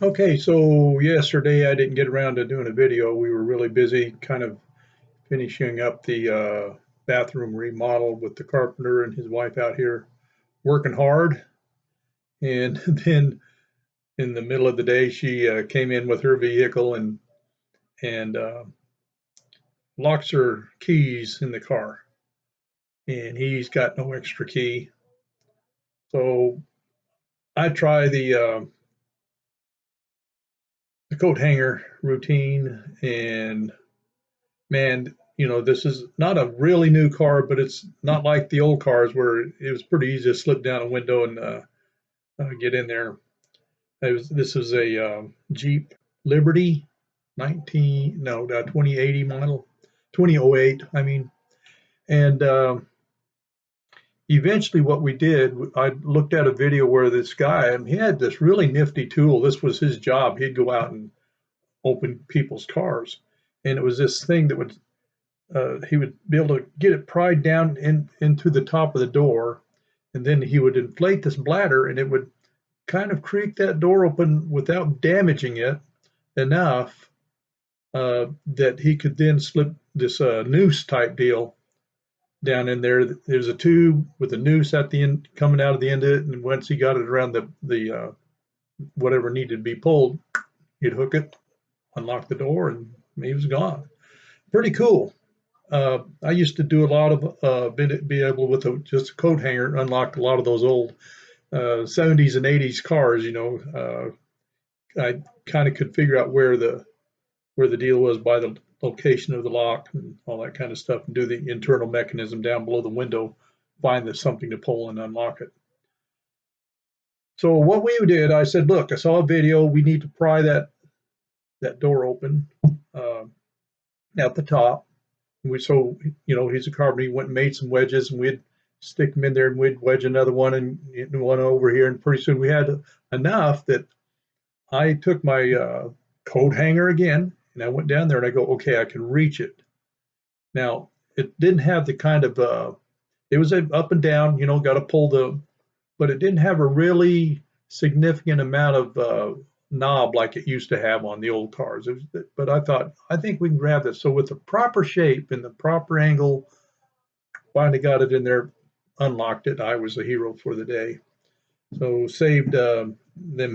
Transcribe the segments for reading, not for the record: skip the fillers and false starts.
Okay, so yesterday I didn't get around to doing a video. We were really busy kind of finishing up the bathroom remodel with the carpenter and his wife out here working hard. And then in the middle of the day, she came in with her vehicle and locks her keys in the car. And he's got no extra key. So I try the coat hanger routine, and man, this is not a really new car, but it's not like the old cars where it was pretty easy to slip down a window and get in there. This is a Jeep Liberty 2080 model, 2008, I mean. And eventually what we did, I looked at a video where this guy, and he had this really nifty tool. This was his job. He'd go out and open people's cars. And it was this thing that would he would be able to get it pried down into the top of the door, and then he would inflate this bladder, and it would kind of creak that door open without damaging it enough that he could then slip this noose type deal down in there. There's a tube with a noose at the end, coming out of the end of it, and once he got it around the whatever needed to be pulled, he'd hook it, unlock the door, and he was gone. Pretty cool. I used to do a lot of be able with just a coat hanger unlock a lot of those old 70s and 80s cars. I kind of could figure out where the deal was by the location of the lock and all that kind of stuff, and do the internal mechanism down below the window, find there's something to pull and unlock it. So what we did, I said, look, I saw a video. We need to pry that door open at the top. So he's a carpenter. He went and made some wedges, and we'd stick them in there, and we'd wedge another one and one over here, and pretty soon we had enough that I took my coat hanger again, and I went down there and I go, okay, I can reach it. Now it didn't have the kind of it was up and down, got to pull but it didn't have a really significant amount of knob like it used to have on the old cars. But I thought, I think we can grab this. So with the proper shape and the proper angle, finally got it in there, unlocked it. I was a hero for the day. So saved them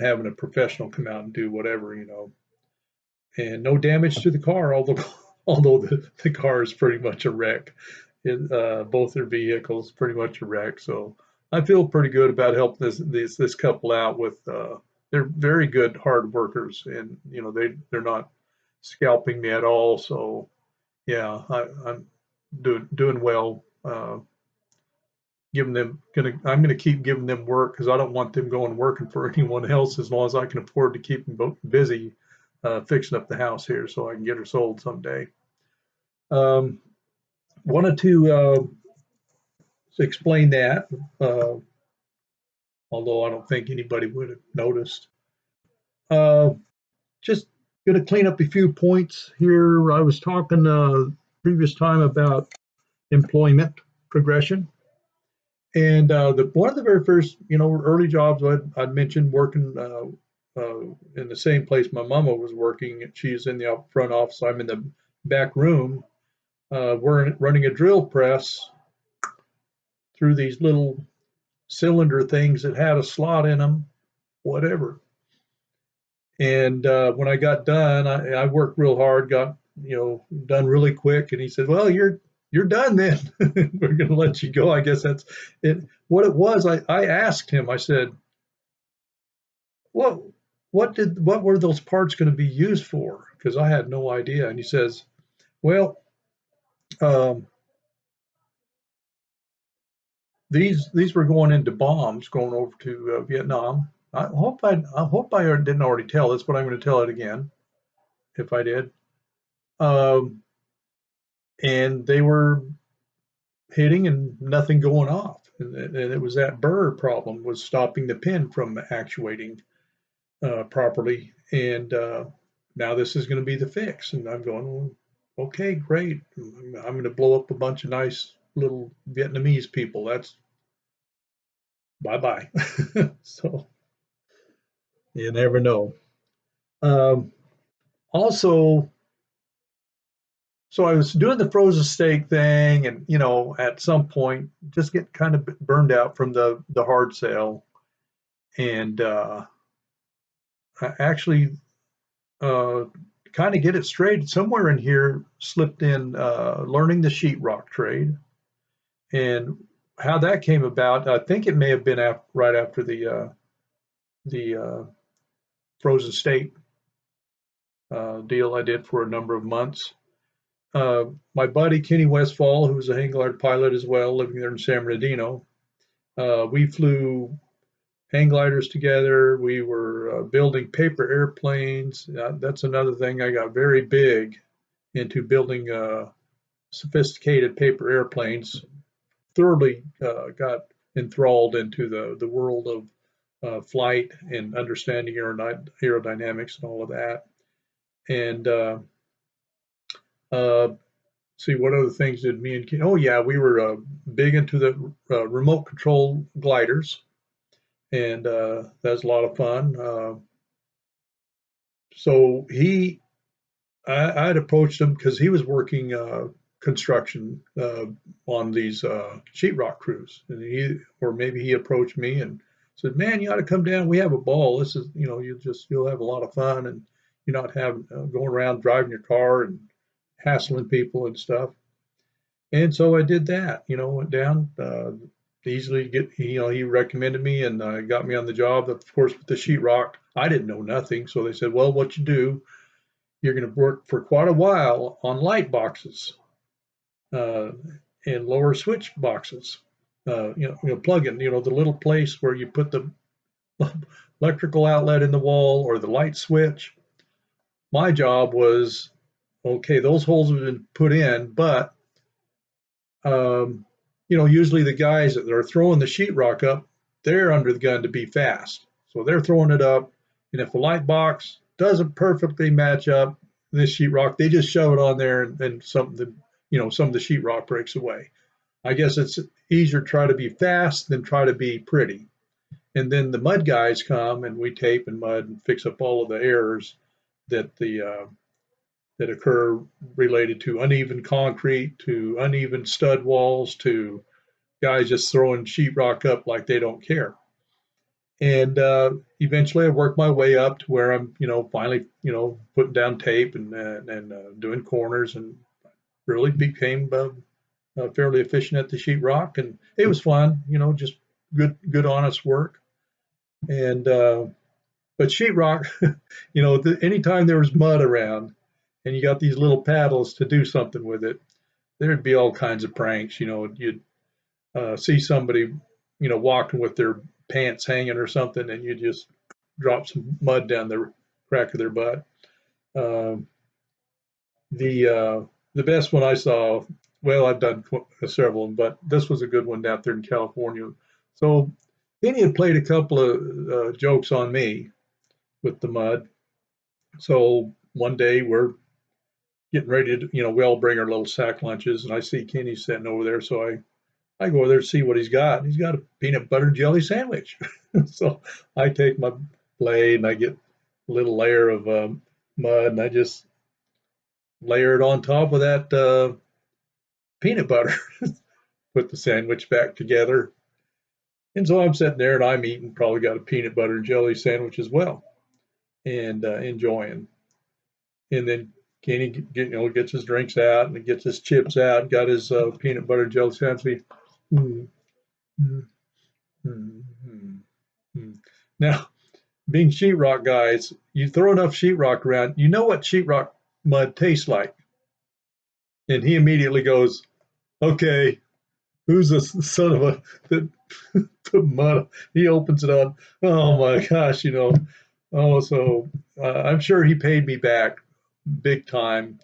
having a professional come out and do whatever, and no damage to the car, although the car is pretty much a wreck. Both their vehicles pretty much a wreck. So I feel pretty good about helping this couple out with. They're very good hard workers, and they're not scalping me at all. So yeah, I'm doing well. I'm gonna keep giving them work because I don't want them going working for anyone else as long as I can afford to keep them both busy fixing up the house here so I can get her sold someday. Um, Wanted to explain that, although I don't think anybody would have noticed. Uh, just going to clean up a few points here. I was talking previous time about employment progression, and one of the very first, early jobs I'd mentioned working in the same place my mama was working. She's in the front office. I'm in the back room. We're running a drill press through these little cylinder things that had a slot in them, whatever. And when I got done, I worked real hard, got done really quick. And he said, "Well, you're done then. We're going to let you go." I guess that's it. What it was, I asked him. I said, "What what were those parts going to be used for?" Because I had no idea. And he says, "Well, um, these were going into bombs going over to Vietnam." I hope I didn't already tell this, but I'm going to tell it again if I did. Um, and they were hitting and nothing going off, and it was that burr problem was stopping the pin from actuating properly. And now this is going to be the fix. And I'm going, well, okay, great. I'm going to blow up a bunch of nice little Vietnamese people. That's bye bye. So you never know. Um, Also, so I was doing the frozen steak thing, and at some point, just get kind of burned out from the hard sale, and I actually kind of get it straight. Somewhere in here slipped in learning the sheetrock trade, and how that came about. I think it may have been right after the frozen steak deal I did for a number of months. My buddy Kenny Westfall, who's a hang glider pilot as well, living there in San Bernardino, we flew hang gliders together. We were building paper airplanes. That's another thing. I got very big into building sophisticated paper airplanes. Thoroughly got enthralled into the world of flight and understanding aerodynamics and all of that. And uh, see what other things did me and Ken? Oh yeah, we were big into the remote control gliders, and that was a lot of fun. So I had approached him because he was working construction on these sheetrock crews, and or maybe he approached me and said, "Man, you ought to come down. We have a ball. This is, you'll have a lot of fun, and you're not having going around driving your car and hassling people and stuff." And so I did that. Went down. Easily get, he recommended me and got me on the job. Of course, with the sheetrock, I didn't know nothing. So they said, well, what you do, you're going to work for quite a while on light boxes uh, and lower switch boxes. Plug-in, the little place where you put the electrical outlet in the wall or the light switch. My job was, okay, those holes have been put in, but um, usually the guys that are throwing the sheetrock up, they're under the gun to be fast. So they're throwing it up, and if the light box doesn't perfectly match up this sheetrock, they just shove it on there, and some of the sheetrock breaks away. I guess it's easier to try to be fast than try to be pretty. And then the mud guys come, and we tape and mud and fix up all of the errors that the that occur related to uneven concrete, to uneven stud walls, to guys just throwing sheetrock up like they don't care. And eventually, I worked my way up to where I'm, finally, putting down tape and doing corners, and really became fairly efficient at the sheetrock. And it was fun, just good, honest work. And but sheetrock, anytime there was mud around, and you got these little paddles to do something with it, there'd be all kinds of pranks. You'd see somebody, walking with their pants hanging or something, and you just drop some mud down the crack of their butt. Um, the best one I saw, well, I've done several of them, but this was a good one out there in California. So then he had played a couple of jokes on me with the mud. So one day we're getting ready to, we all bring our little sack lunches, and I see Kenny sitting over there, so I go over there to see what he's got. He's got a peanut butter and jelly sandwich. So I take my blade and I get a little layer of mud, and I just layer it on top of that peanut butter, put the sandwich back together. And so I'm sitting there and I'm eating, probably got a peanut butter and jelly sandwich as well, and enjoying. And then Kenny gets his drinks out and gets his chips out, got his peanut butter and jelly sandwich. Mm, mm, mm, mm, mm. Now, being sheetrock guys, you throw enough sheetrock around, you know what sheetrock mud tastes like. And he immediately goes, okay, who's the son of a the, the mud? He opens it up. Oh my gosh, Oh, so I'm sure he paid me back big time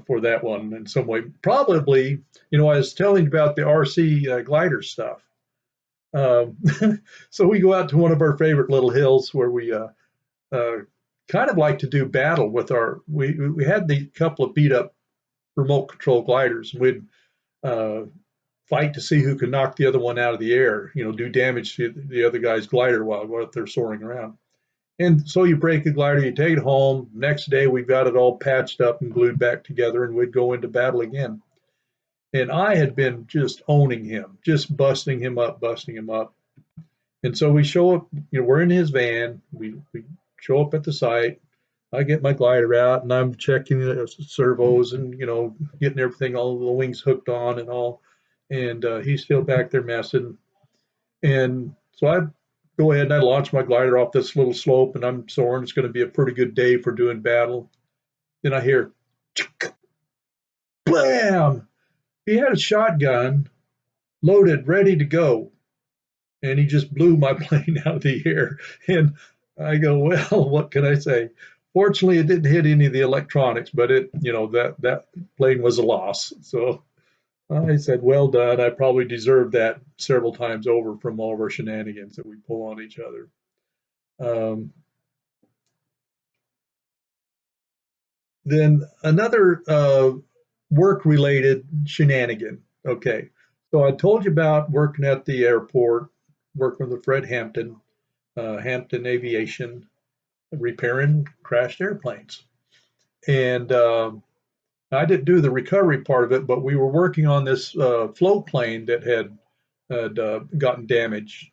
for that one in some way. Probably, I was telling you about the RC glider stuff. Um, so we go out to one of our favorite little hills where we uh, kind of like to do battle with our. We had the couple of beat up remote control gliders. We'd uh, fight to see who could knock the other one out of the air. Do damage to the other guy's glider while they're soaring around. And so you break a glider, you take it home. Next day, we've got it all patched up and glued back together, and we'd go into battle again. And I had been just owning him, just busting him up, busting him up. And so we show up, we're in his van. We show up at the site. I get my glider out and I'm checking the servos and, getting everything, all the wings hooked on and all. And he's still back there messing. And so I go ahead and I launch my glider off this little slope and I'm soaring. It's going to be a pretty good day for doing battle. Then I hear, blam! He had a shotgun loaded, ready to go. And he just blew my plane out of the air. And I go, well, what can I say? Fortunately, it didn't hit any of the electronics, but that plane was a loss. So I said, well done. I probably deserved that several times over from all of our shenanigans that we pull on each other. Then another work-related shenanigan. Okay, so I told you about working at the airport, working with Fred Hampton, Hampton Aviation, repairing crashed airplanes. And I didn't do the recovery part of it, but we were working on this float plane that had gotten damaged.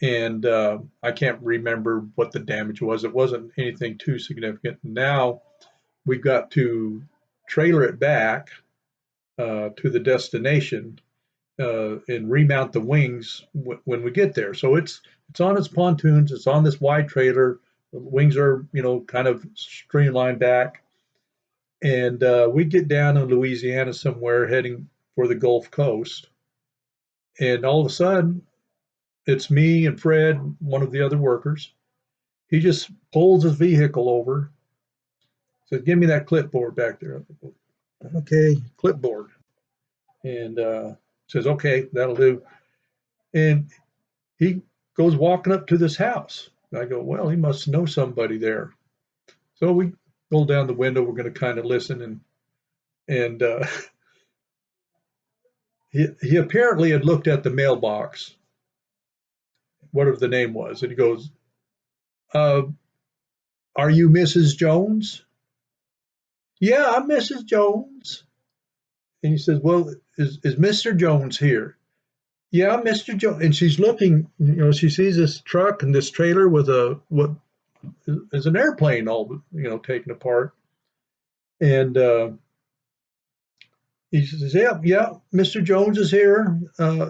And I can't remember what the damage was. It wasn't anything too significant. Now we've got to trailer it back to the destination and remount the wings when we get there. So it's on its pontoons. It's on this wide trailer. The wings are kind of streamlined back, and we get down in Louisiana somewhere, heading for the Gulf Coast, and all of a sudden it's me and Fred, one of the other workers. He just pulls his vehicle over, says, "Give me that clipboard back there." Okay, clipboard, and says, "Okay, that'll do." And he goes walking up to this house. I go, well, he must know somebody there. So we roll down the window. We're going to kind of listen, and he apparently had looked at the mailbox, whatever the name was, and he goes, uh, "Are you Mrs. Jones?" "Yeah, I'm Mrs. Jones." And he says, "Well, is Mr. Jones here?" "Yeah, Mr. Jones." And she's looking, she sees this truck and this trailer with what is an airplane all, taken apart. And he says, "Yeah, Mr. Jones is here."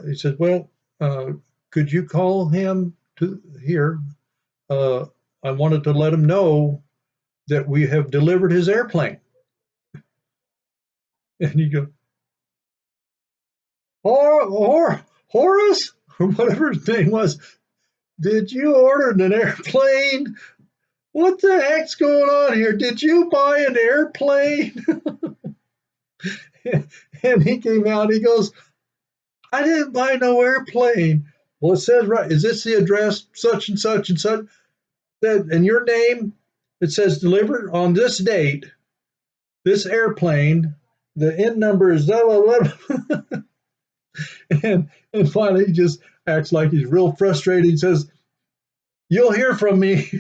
He says, "Well, could you call him to here? Uh, I wanted to let him know that we have delivered his airplane." And you go, Horace, or whatever his name was, "Did you order an airplane? What the heck's going on here? Did you buy an airplane?" And he came out, he goes, "I didn't buy no airplane." "Well, it says right. Is this the address? Such and such and such. And your name? It says delivered on this date. This airplane. The N number is blah, blah, blah." And finally, he just acts like he's real frustrated. He says, "You'll hear from me."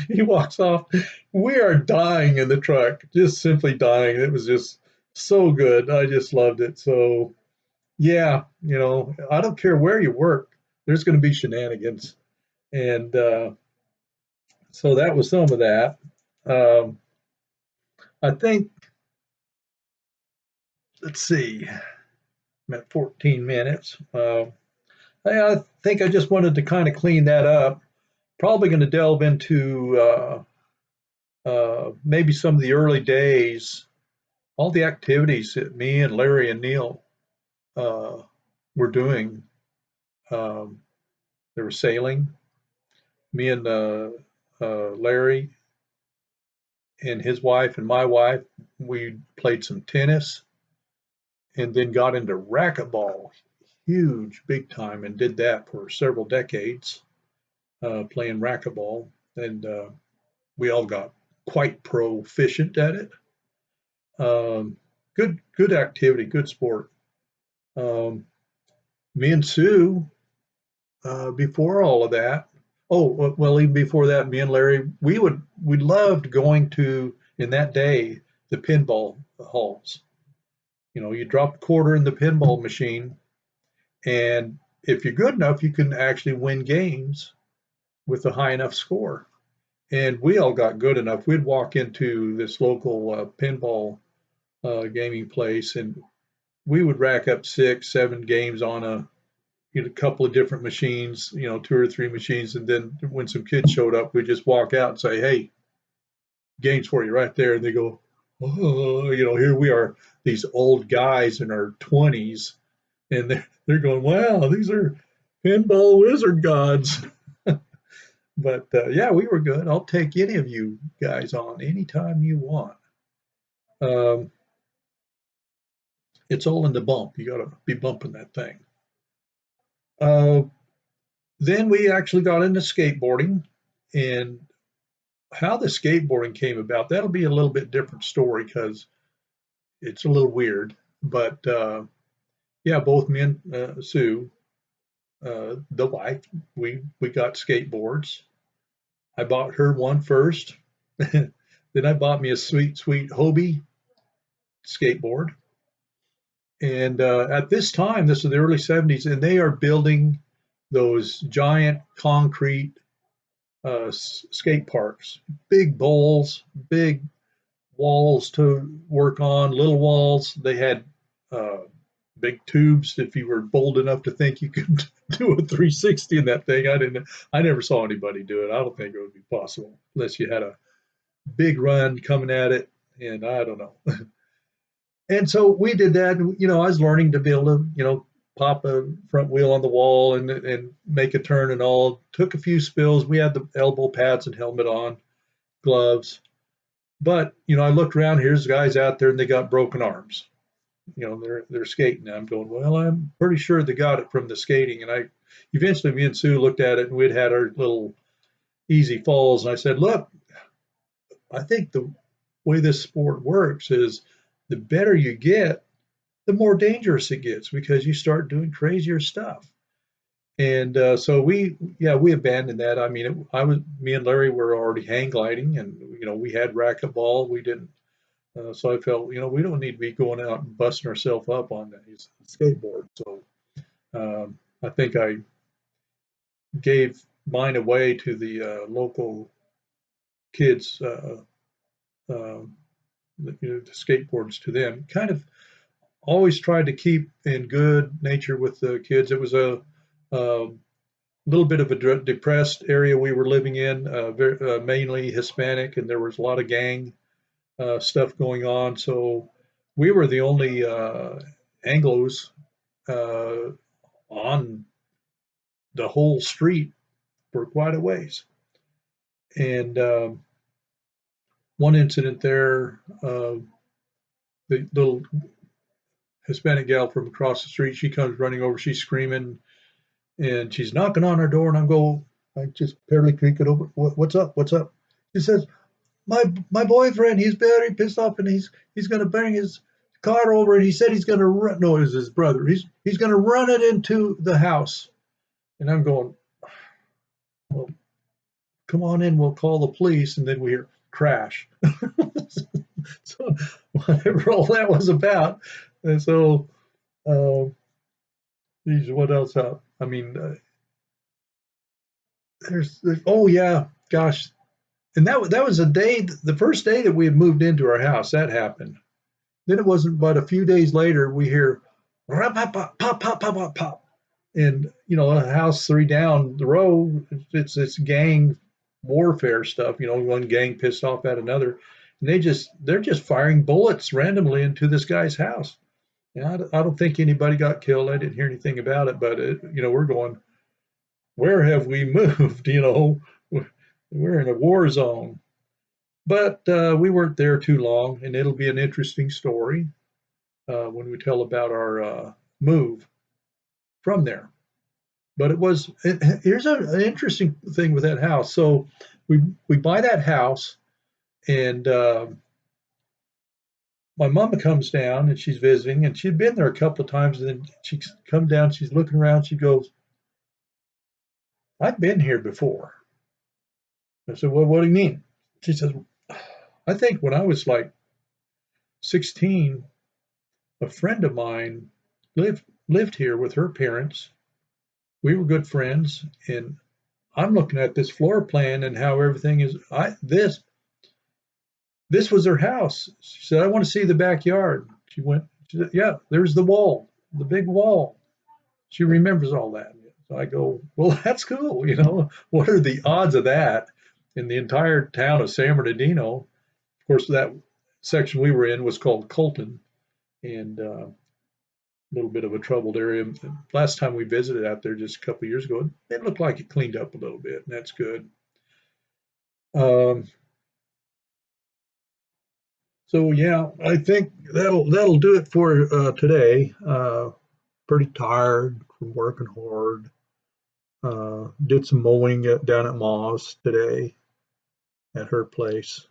He walks off. We are dying in the truck, just simply dying. It was just so good. I just loved it. So, yeah, I don't care where you work, there's going to be shenanigans. And so that was some of that. Um, I think, let's see, I'm at 14 minutes. I think I just wanted to kind of clean that up. Probably going to delve into maybe some of the early days, all the activities that me and Larry and Neil were doing. They were sailing. Me and Larry and his wife and my wife, we played some tennis and then got into racquetball, huge, big time, and did that for several decades, playing racquetball. And we all got quite proficient at it. Good activity, good sport. Me and Sue, before all of that. Oh, well, even before that, me and Larry, we loved going to, in that day, the pinball halls. You drop a quarter in the pinball machine, and if you're good enough, you can actually win games with a high enough score. And we all got good enough. We'd walk into this local pinball gaming place, and we would rack up 6, 7 games on a couple of different machines, 2 or 3 machines, and then when some kids showed up, we'd just walk out and say, "Hey, games for you right there," and they go, "Oh, here we are, these old guys in our 20s, and they're going, wow, these are pinball wizard gods." But yeah, we were good. I'll take any of you guys on anytime you want. Um, it's all in the bump. You got to be bumping that thing. Uh, then we actually got into skateboarding, and how the skateboarding came about, that'll be a little bit different story because it's a little weird. But yeah, both me and Sue, the wife, we got skateboards. I bought her one first. Then I bought me a sweet, sweet Hobie skateboard. And at this time, this is the early 70s, and they are building those giant concrete skate parks, big bowls, big walls to work on, little walls. They had uh, big tubes if you were bold enough to think you could do a 360 in that thing. I never saw anybody do it. I don't think it would be possible unless you had a big run coming at it, and I don't know. And so we did that. I was learning to be able to, pop a front wheel on the wall and make a turn and all. Took a few spills. We had the elbow pads and helmet on, gloves. But I looked around. Here's guys out there, and they got broken arms. They're skating. I'm going, well, I'm pretty sure they got it from the skating. And I eventually, me and Sue looked at it, and we'd had our little easy falls. And I said, look, I think the way this sport works is the better you get, the more dangerous it gets because you start doing crazier stuff. And so we abandoned that. I mean, me and Larry were already hang gliding, and we had racquetball. We didn't. So I felt, we don't need to be going out and busting ourselves up on these skateboards. So I think I gave mine away to the local kids, the skateboards to them. Kind of always tried to keep in good nature with the kids. It was a little bit of a depressed area we were living in, mainly Hispanic, and there was a lot of gang stuff going on. So we were the only Anglos uh, on the whole street for quite a ways. And one incident there, the little Hispanic gal from across the street, she comes running over, she's screaming, and she's knocking on our door, and I just barely creak it over. What's up? What's up? She says, my boyfriend, he's very pissed off, and he's going to bring his car over, and he said he's going to run. No, it was his brother. He's going to run it into the house. And I'm going, well, come on in. We'll call the police, and then we hear crash. So whatever all that was about, and so, uh, geez, what else? I mean, there's oh yeah, gosh, and that was the first day that we had moved into our house. That happened. Then it wasn't but a few days later we hear pop pop pop pop pop pop pop, and a house 3 down the road. It's gang warfare stuff. One gang pissed off at another, and they're just firing bullets randomly into this guy's house. And I don't think anybody got killed. I didn't hear anything about it, but we're going, where have we moved? We're in a war zone. But we weren't there too long, and it'll be an interesting story when we tell about our move from there. But here's an interesting thing with that house. So we buy that house, and my mama comes down and she's visiting, and she'd been there a couple of times, and then she come down, she's looking around, she goes, I've been here before. I said, well, what do you mean? She says, I think when I was like 16, a friend of mine lived here with her parents. We were good friends, and I'm looking at this floor plan and how everything is. This was her house. She said, I want to see the backyard. She said, yeah, there's the wall, the big wall. She remembers all that. So I go, well, that's cool. What are the odds of that in the entire town of San Bernardino? Of course, that section we were in was called Colton, and a little bit of a troubled area. Last time we visited out there just a couple of years ago, it looked like it cleaned up a little bit, and that's good. Um, so yeah, I think that'll do it for today. Pretty tired from working hard. Did some mowing down at Ma's today at her place,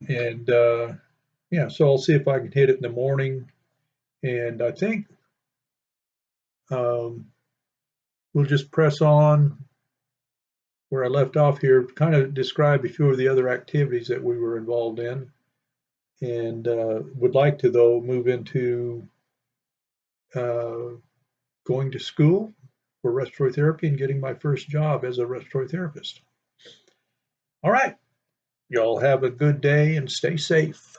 and yeah, so I'll see if I can hit it in the morning. And I think um, we'll just press on where I left off here, kind of describe a few of the other activities that we were involved in, and would like to, though, move into uh, going to school for respiratory therapy and getting my first job as a respiratory therapist. All right. Y'all have a good day and stay safe.